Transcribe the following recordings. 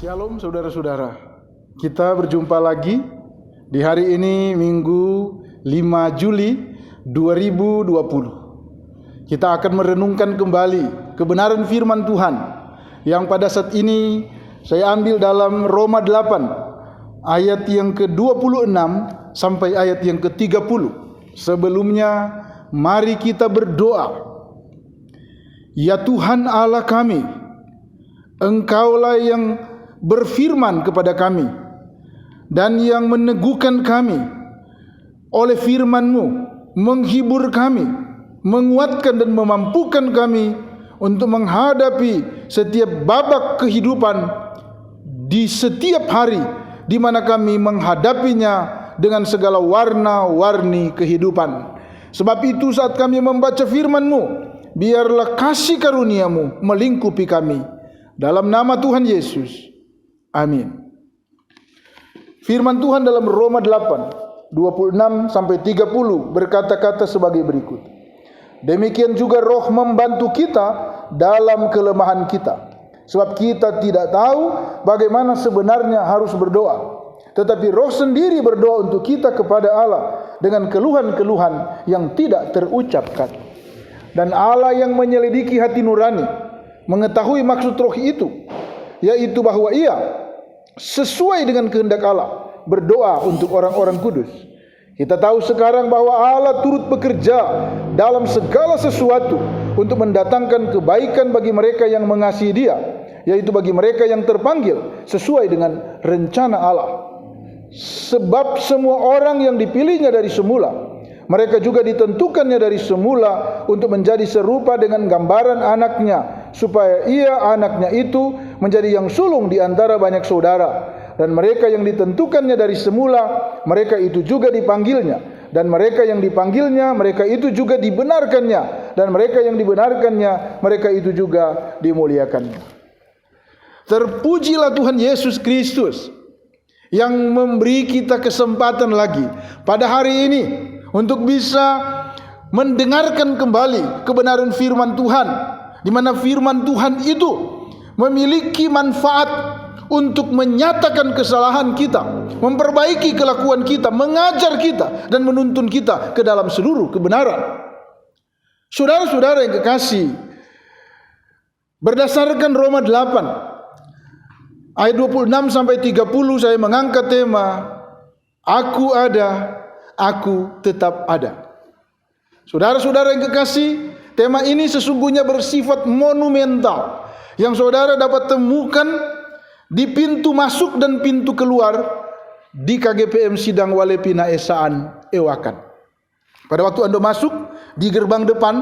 Shalom saudara-saudara, kita berjumpa lagi di hari ini Minggu 5 Juli 2020. Kita akan merenungkan kembali kebenaran firman Tuhan yang pada saat ini saya ambil dalam Roma 8 ayat yang ke-26 sampai ayat yang ke-30. Sebelumnya mari kita berdoa. Ya Tuhan Allah kami, Engkaulah yang berfirman kepada kami dan yang meneguhkan kami oleh firman-Mu, menghibur kami, menguatkan dan memampukan kami untuk menghadapi setiap babak kehidupan di setiap hari di mana kami menghadapinya dengan segala warna-warni kehidupan. Sebab itu saat kami membaca firman-Mu, biarlah kasih karunia-Mu melingkupi kami. Dalam nama Tuhan Yesus. Amin. Firman Tuhan dalam Roma 8, 26 sampai 30 berkata-kata sebagai berikut. Demikian juga Roh membantu kita dalam kelemahan kita. Sebab kita tidak tahu bagaimana sebenarnya harus berdoa. Tetapi Roh sendiri berdoa untuk kita kepada Allah dengan keluhan-keluhan yang tidak terucapkan. Dan Allah yang menyelidiki hati nurani mengetahui maksud Roh itu, yaitu bahwa Ia sesuai dengan kehendak Allah berdoa untuk orang-orang kudus. Kita tahu sekarang bahwa Allah turut bekerja dalam segala sesuatu untuk mendatangkan kebaikan bagi mereka yang mengasihi Dia, yaitu bagi mereka yang terpanggil sesuai dengan rencana Allah. Sebab semua orang yang dipilihnya dari semula, mereka juga ditentukannya dari semula untuk menjadi serupa dengan gambaran anaknya, supaya ia anaknya itu menjadi yang sulung di antara banyak saudara. Dan mereka yang ditentukannya dari semula, mereka itu juga dipanggilnya. Dan mereka yang dipanggilnya, mereka itu juga dibenarkannya. Dan mereka yang dibenarkannya, mereka itu juga dimuliakannya. Terpujilah Tuhan Yesus Kristus yang memberi kita kesempatan lagi pada hari ini untuk bisa mendengarkan kembali kebenaran firman Tuhan, di mana firman Tuhan itu memiliki manfaat untuk menyatakan kesalahan kita, memperbaiki kelakuan kita, mengajar kita dan menuntun kita ke dalam seluruh kebenaran. Saudara-saudara yang kekasih, berdasarkan Roma 8 ayat 26 sampai 30 saya mengangkat tema Aku ada, aku tetap ada. Saudara-saudara yang kekasih, tema ini sesungguhnya bersifat monumental yang saudara dapat temukan di pintu masuk dan pintu keluar di KGPM Sidang Walepina Esaan Ewakan. Pada waktu Anda masuk di gerbang depan,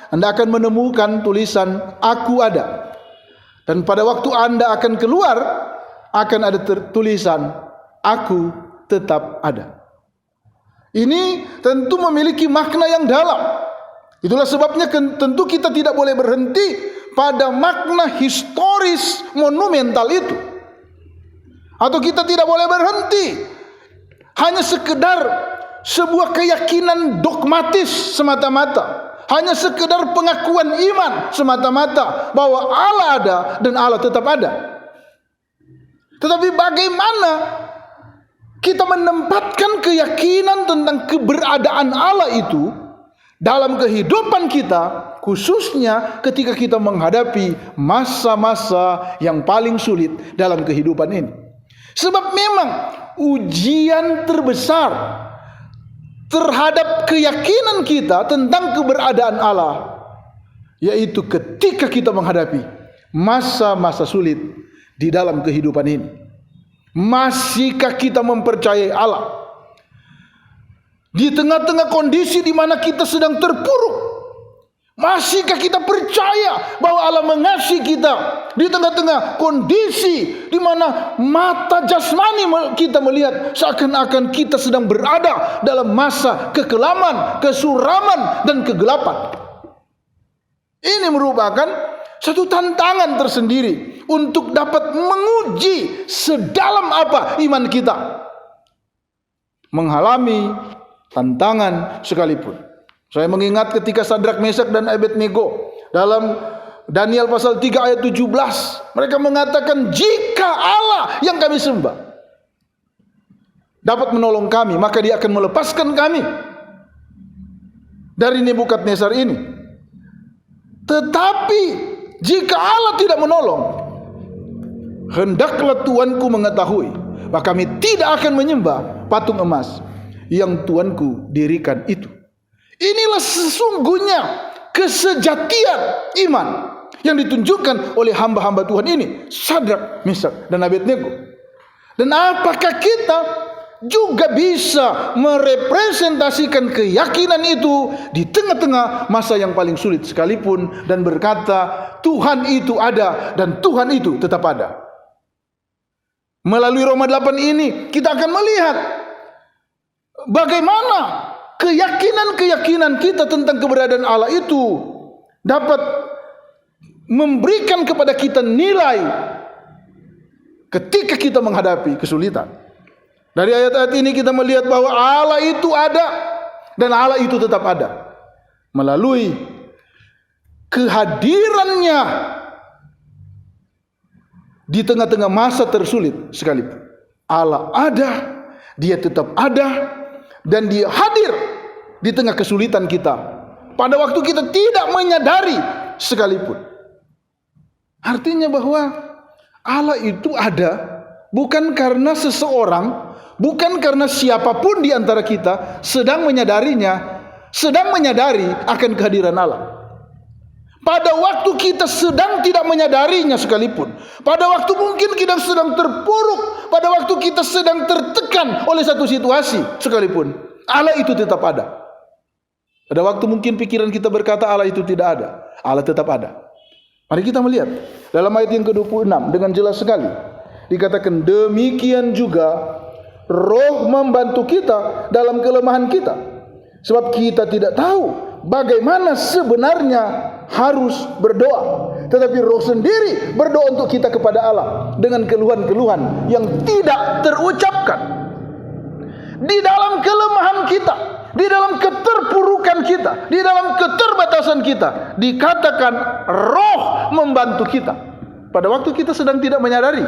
Anda akan menemukan tulisan Aku ada. Dan pada waktu Anda akan keluar, akan ada tulisan Aku tetap ada. Ini tentu memiliki makna yang dalam. Itulah sebabnya tentu kita tidak boleh berhenti pada makna historis monumental itu. Atau kita tidak boleh berhenti hanya sekedar sebuah keyakinan dogmatis semata-mata, hanya sekedar pengakuan iman semata-mata bahwa Allah ada dan Allah tetap ada. Tetapi bagaimana kita menempatkan keyakinan tentang keberadaan Allah itu dalam kehidupan kita, khususnya ketika kita menghadapi masa-masa yang paling sulit dalam kehidupan ini. Sebab memang ujian terbesar terhadap keyakinan kita tentang keberadaan Allah, yaitu ketika kita menghadapi masa-masa sulit di dalam kehidupan ini. Masihkah kita mempercayai Allah di tengah-tengah kondisi di mana kita sedang terpuruk? Masihkah kita percaya bahwa Allah mengasihi kita di tengah-tengah kondisi di mana mata jasmani kita melihat seakan-akan kita sedang berada dalam masa kekelaman, kesuraman dan kegelapan? Ini merupakan satu tantangan tersendiri untuk dapat menguji sedalam apa iman kita mengalami tantangan sekalipun. Saya mengingat ketika Sadrak, Mesak dan Abednego dalam Daniel pasal 3 ayat 17. Mereka mengatakan, jika Allah yang kami sembah dapat menolong kami, maka Dia akan melepaskan kami dari Nebukadnezar ini. Tetapi jika Allah tidak menolong, hendaklah Tuanku mengetahui bahwa kami tidak akan menyembah patung emas yang Tuanku dirikan itu. Inilah sesungguhnya kesejatian iman yang ditunjukkan oleh hamba-hamba Tuhan ini, Sadrak, Mesak, dan Abednego. Dan apakah kita juga bisa merepresentasikan keyakinan itu di tengah-tengah masa yang paling sulit sekalipun, dan berkata Tuhan itu ada dan Tuhan itu tetap ada. Melalui Roma 8 ini kita akan melihat bagaimana keyakinan-keyakinan kita tentang keberadaan Allah itu dapat memberikan kepada kita nilai ketika kita menghadapi kesulitan. Dari ayat-ayat ini kita melihat bahwa Allah itu ada dan Allah itu tetap ada melalui kehadirannya di tengah-tengah masa tersulit sekalipun. Allah ada, Dia tetap ada, dan Dia hadir di tengah kesulitan kita pada waktu kita tidak menyadari sekalipun. Artinya bahwa Allah itu ada bukan karena seseorang, bukan karena siapapun di antara kita sedang menyadarinya, sedang menyadari akan kehadiran Allah. Pada waktu kita sedang tidak menyadarinya sekalipun, pada waktu mungkin kita sedang terpuruk, pada waktu kita sedang tertekan oleh satu situasi sekalipun, Allah itu tetap ada. Pada waktu mungkin pikiran kita berkata Allah itu tidak ada, Allah tetap ada. Mari kita melihat dalam ayat yang ke-26 dengan jelas sekali. Dikatakan demikian juga Roh membantu kita dalam kelemahan kita. Sebab kita tidak tahu bagaimana sebenarnya harus berdoa, tetapi Roh sendiri berdoa untuk kita kepada Allah dengan keluhan-keluhan yang tidak terucapkan. Di dalam kelemahan kita, di dalam keterpurukan kita, di dalam keterbatasan kita, dikatakan Roh membantu kita. Pada waktu kita sedang tidak menyadari,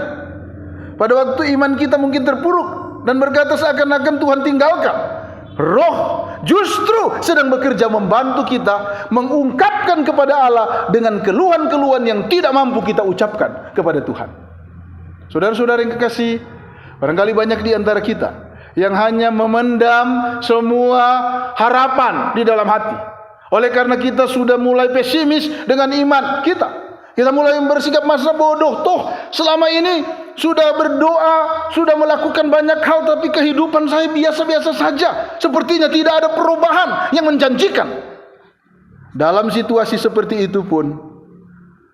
pada waktu iman kita mungkin terpuruk dan berkata seakan-akan Tuhan tinggalkan, Roh justru sedang bekerja membantu kita mengungkapkan kepada Allah dengan keluhan-keluhan yang tidak mampu kita ucapkan kepada Tuhan. Saudara-saudara yang kekasih, barangkali banyak di antara kita yang hanya memendam semua harapan di dalam hati. Oleh karena kita sudah mulai pesimis dengan iman kita. Kita mulai bersikap masa bodoh. Toh selama ini sudah berdoa, sudah melakukan banyak hal, tapi kehidupan saya biasa-biasa saja. Sepertinya tidak ada perubahan yang menjanjikan. Dalam situasi seperti itu pun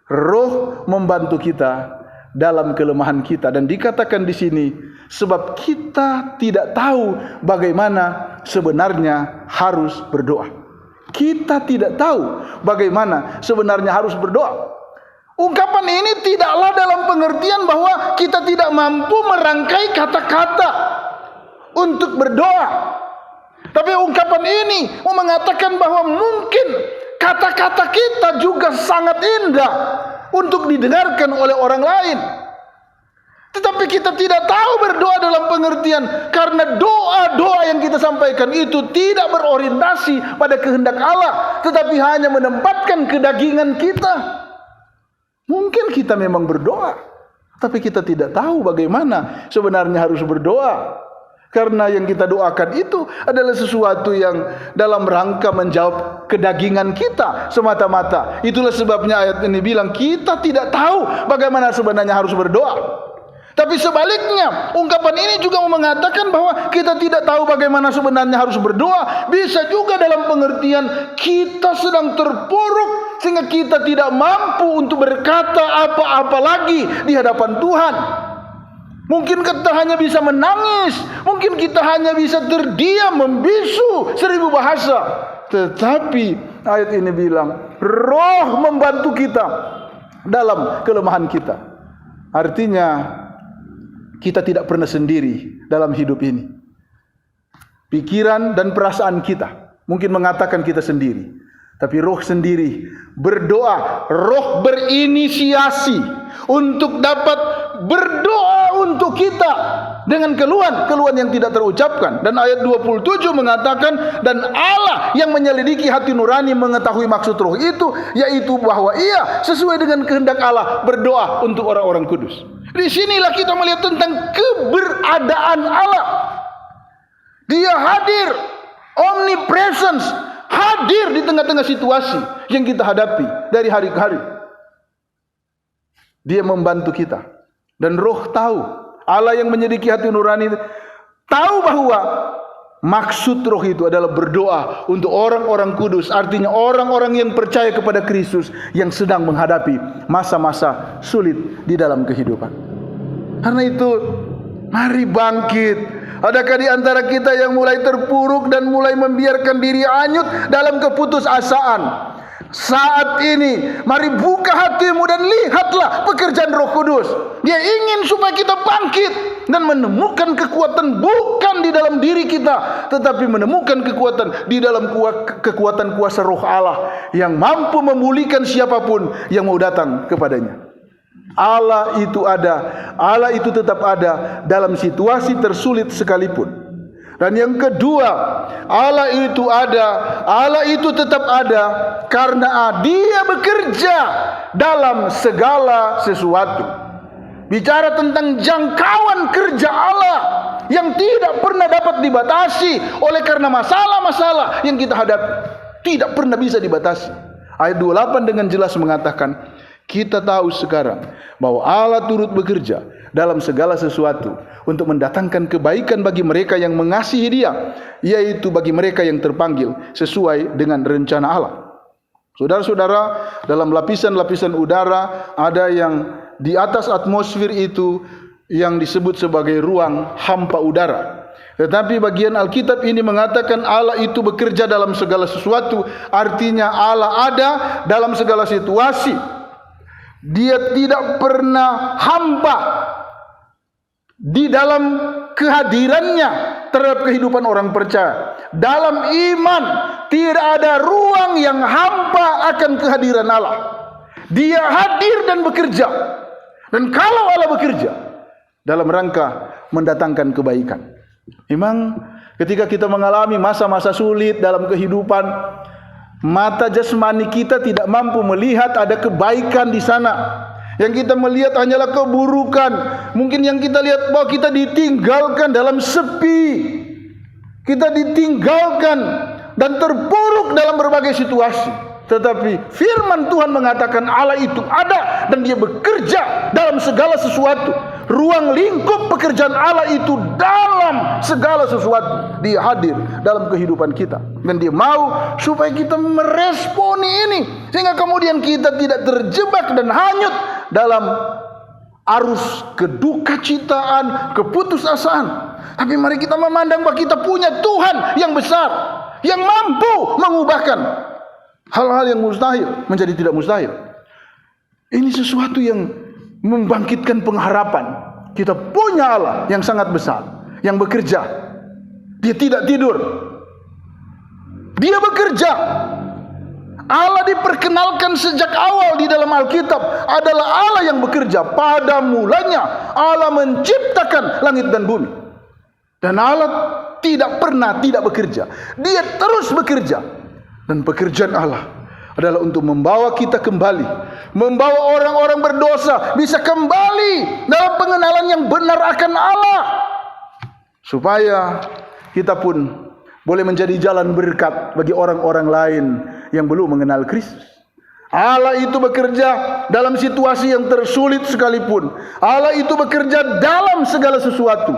Roh membantu kita dalam kelemahan kita. Dan dikatakan di sini, sebab kita tidak tahu bagaimana sebenarnya harus berdoa. Kita tidak tahu bagaimana sebenarnya harus berdoa. Ungkapan ini tidaklah dalam pengertian bahwa kita tidak mampu merangkai kata-kata untuk berdoa. Tapi ungkapan ini mau mengatakan bahwa mungkin kata-kata kita juga sangat indah untuk didengarkan oleh orang lain. Tetapi kita tidak tahu berdoa dalam pengertian karena doa-doa yang kita sampaikan itu tidak berorientasi pada kehendak Allah, tetapi hanya menempatkan kedagingan kita. Mungkin kita memang berdoa, tapi kita tidak tahu bagaimana sebenarnya harus berdoa. Karena yang kita doakan itu adalah sesuatu yang dalam rangka menjawab kedagingan kita semata-mata. Itulah sebabnya ayat ini bilang kita tidak tahu bagaimana sebenarnya harus berdoa. Tapi sebaliknya, ungkapan ini juga mengatakan bahwa kita tidak tahu bagaimana sebenarnya harus berdoa. Bisa juga dalam pengertian kita sedang terpuruk sehingga kita tidak mampu untuk berkata apa-apa lagi di hadapan Tuhan. Mungkin kita hanya bisa menangis, mungkin kita hanya bisa terdiam, membisu 1000 bahasa. Tetapi ayat ini bilang Roh membantu kita dalam kelemahan kita. Artinya kita tidak pernah sendiri dalam hidup ini. Pikiran dan perasaan kita mungkin mengatakan kita sendiri. Tapi Roh sendiri berdoa, Roh berinisiasi untuk dapat berdoa untuk kita dengan keluhan yang tidak terucapkan. Dan ayat 27 mengatakan, dan Allah yang menyelidiki hati nurani mengetahui maksud Roh itu, yaitu bahwa Ia sesuai dengan kehendak Allah berdoa untuk orang-orang kudus. Di sinilah kita melihat tentang keberadaan Allah. Dia hadir, omnipresence, hadir di tengah-tengah situasi yang kita hadapi dari hari ke hari. Dia membantu kita. Dan Roh tahu, Allah yang menyelidiki hati nurani tahu bahwa maksud Roh itu adalah berdoa untuk orang-orang kudus. Artinya orang-orang yang percaya kepada Kristus yang sedang menghadapi masa-masa sulit di dalam kehidupan. Karena itu, mari bangkit. Adakah di antara kita yang mulai terpuruk dan mulai membiarkan diri hanyut dalam keputusasaan? Saat ini, mari buka hatimu dan lihatlah pekerjaan Roh Kudus. Dia ingin supaya kita bangkit dan menemukan kekuatan bukan di dalam diri kita, tetapi menemukan kekuatan di dalam kekuatan kuasa Roh Allah yang mampu memulihkan siapapun yang mau datang kepadanya. Allah itu ada, Allah itu tetap ada dalam situasi tersulit sekalipun. Dan yang kedua, Allah itu ada, Allah itu tetap ada karena Dia bekerja dalam segala sesuatu. Bicara tentang jangkauan kerja Allah yang tidak pernah dapat dibatasi oleh karena masalah-masalah yang kita hadapi. Tidak pernah bisa dibatasi. Ayat 28 dengan jelas mengatakan, kita tahu sekarang bahwa Allah turut bekerja dalam segala sesuatu untuk mendatangkan kebaikan bagi mereka yang mengasihi Dia, yaitu bagi mereka yang terpanggil sesuai dengan rencana Allah. Saudara-saudara, dalam lapisan-lapisan udara ada yang di atas atmosfer itu yang disebut sebagai ruang hampa udara. Tetapi bagian Alkitab ini mengatakan Allah itu bekerja dalam segala sesuatu. Artinya Allah ada dalam segala situasi. Dia tidak pernah hampa di dalam kehadirannya terhadap kehidupan orang percaya. Dalam iman tidak ada ruang yang hampa akan kehadiran Allah. Dia hadir dan bekerja. Dan kalau Allah bekerja dalam rangka mendatangkan kebaikan. Memang ketika kita mengalami masa-masa sulit dalam kehidupan, mata jasmani kita tidak mampu melihat ada kebaikan di sana. Yang kita melihat hanyalah keburukan. Mungkin yang kita lihat bahwa kita ditinggalkan dalam sepi. Kita ditinggalkan dan terpuruk dalam berbagai situasi. Tetapi firman Tuhan mengatakan Allah itu ada dan Dia bekerja dalam segala sesuatu. Ruang lingkup pekerjaan Allah itu dalam segala sesuatu. Dia hadir dalam kehidupan kita. Dan Dia mau supaya kita meresponi ini. Sehingga kemudian kita tidak terjebak dan hanyut dalam arus kedukacitaan, keputusasaan. Tapi mari kita memandang bahwa kita punya Tuhan yang besar, yang mampu mengubahkan hal-hal yang mustahil menjadi tidak mustahil. Ini sesuatu yang membangkitkan pengharapan. Kita punya Allah yang sangat besar, yang bekerja. Dia tidak tidur. Dia bekerja. Allah diperkenalkan sejak awal di dalam Alkitab adalah Allah yang bekerja. Pada mulanya Allah menciptakan langit dan bumi. Dan Allah tidak pernah tidak bekerja. Dia terus bekerja. Dan pekerjaan Allah adalah untuk membawa kita kembali, membawa orang-orang berdosa bisa kembali dalam pengenalan yang benar akan Allah, supaya kita pun boleh menjadi jalan berkat bagi orang-orang lain yang belum mengenal Kristus. Allah itu bekerja dalam situasi yang tersulit sekalipun. Allah itu bekerja dalam segala sesuatu.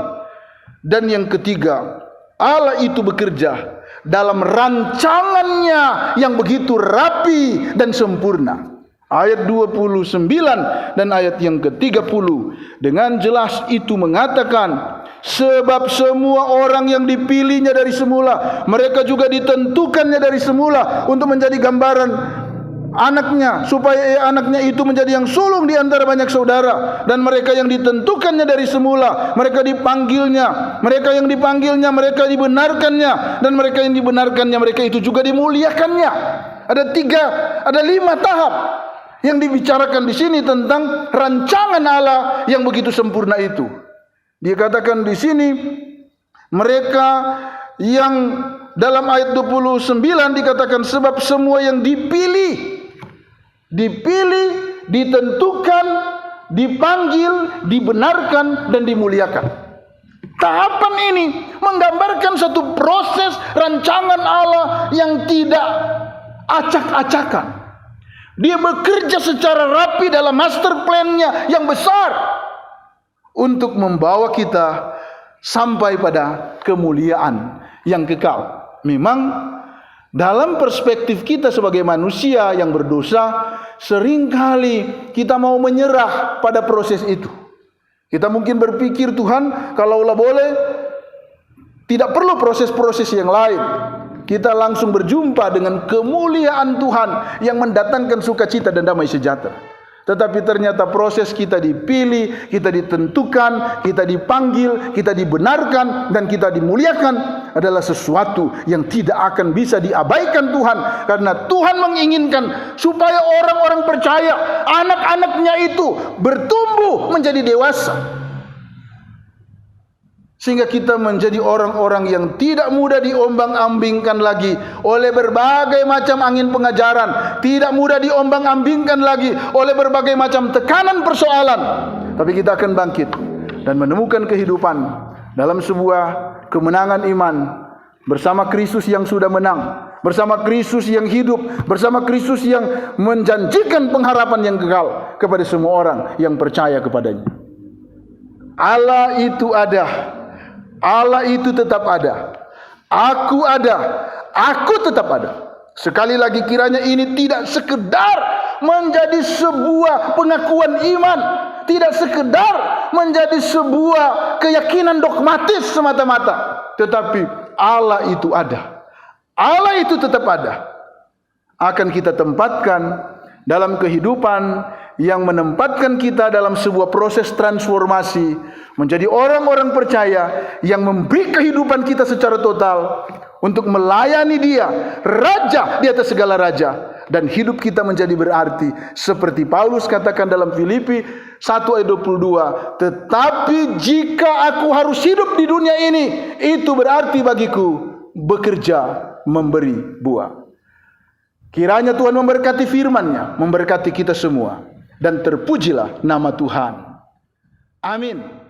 Dan yang ketiga, Allah itu bekerja dalam rancangannya yang begitu rapi dan sempurna. Ayat 29 dan ayat yang ke-30 dengan jelas itu mengatakan, sebab semua orang yang dipilihnya dari semula, mereka juga ditentukannya dari semula untuk menjadi gambaran anaknya, supaya anaknya itu menjadi yang sulung di antara banyak saudara. Dan mereka yang ditentukannya dari semula, mereka dipanggilnya. Mereka yang dipanggilnya, mereka dibenarkannya. Dan mereka yang dibenarkannya, mereka itu juga dimuliakannya. Ada 5 tahap yang dibicarakan di sini tentang rancangan Allah yang begitu sempurna itu. Dia katakan di sini, mereka yang dalam ayat 29 dikatakan, sebab semua yang dipilih, ditentukan, dipanggil, dibenarkan, dan dimuliakan. Tahapan ini menggambarkan satu proses rancangan Allah yang tidak acak-acakan. Dia bekerja secara rapi dalam master plan-nya yang besar untuk membawa kita sampai pada kemuliaan yang kekal. Memang dalam perspektif kita sebagai manusia yang berdosa, seringkali kita mau menyerah pada proses itu. Kita mungkin berpikir, Tuhan, kalaulah boleh, tidak perlu proses-proses yang lain. Kita langsung berjumpa dengan kemuliaan Tuhan yang mendatangkan sukacita dan damai sejahtera. Tetapi ternyata proses kita dipilih, kita ditentukan, kita dipanggil, kita dibenarkan, dan kita dimuliakan adalah sesuatu yang tidak akan bisa diabaikan Tuhan. Karena Tuhan menginginkan supaya orang-orang percaya, anak-anaknya itu bertumbuh menjadi dewasa. Sehingga kita menjadi orang-orang yang tidak mudah diombang-ambingkan lagi oleh berbagai macam angin pengajaran, tidak mudah diombang-ambingkan lagi oleh berbagai macam tekanan persoalan. Tapi kita akan bangkit dan menemukan kehidupan dalam sebuah kemenangan iman bersama Kristus yang sudah menang, bersama Kristus yang hidup, bersama Kristus yang menjanjikan pengharapan yang kekal kepada semua orang yang percaya kepadanya. Allah itu ada. Allah itu tetap ada. Aku ada. Aku tetap ada. Sekali lagi, kiranya ini tidak sekedar menjadi sebuah pengakuan iman, tidak sekedar menjadi sebuah keyakinan dogmatis semata-mata, tetapi Allah itu ada. Allah itu tetap ada. Akan kita tempatkan dalam kehidupan yang menempatkan kita dalam sebuah proses transformasi menjadi orang-orang percaya yang memberi kehidupan kita secara total untuk melayani Dia, Raja di atas segala raja, dan hidup kita menjadi berarti seperti Paulus katakan dalam Filipi 1 ayat 22, tetapi jika aku harus hidup di dunia ini, itu berarti bagiku bekerja memberi buah. Kiranya Tuhan memberkati firman-Nya, memberkati kita semua, dan terpujilah nama Tuhan. Amin.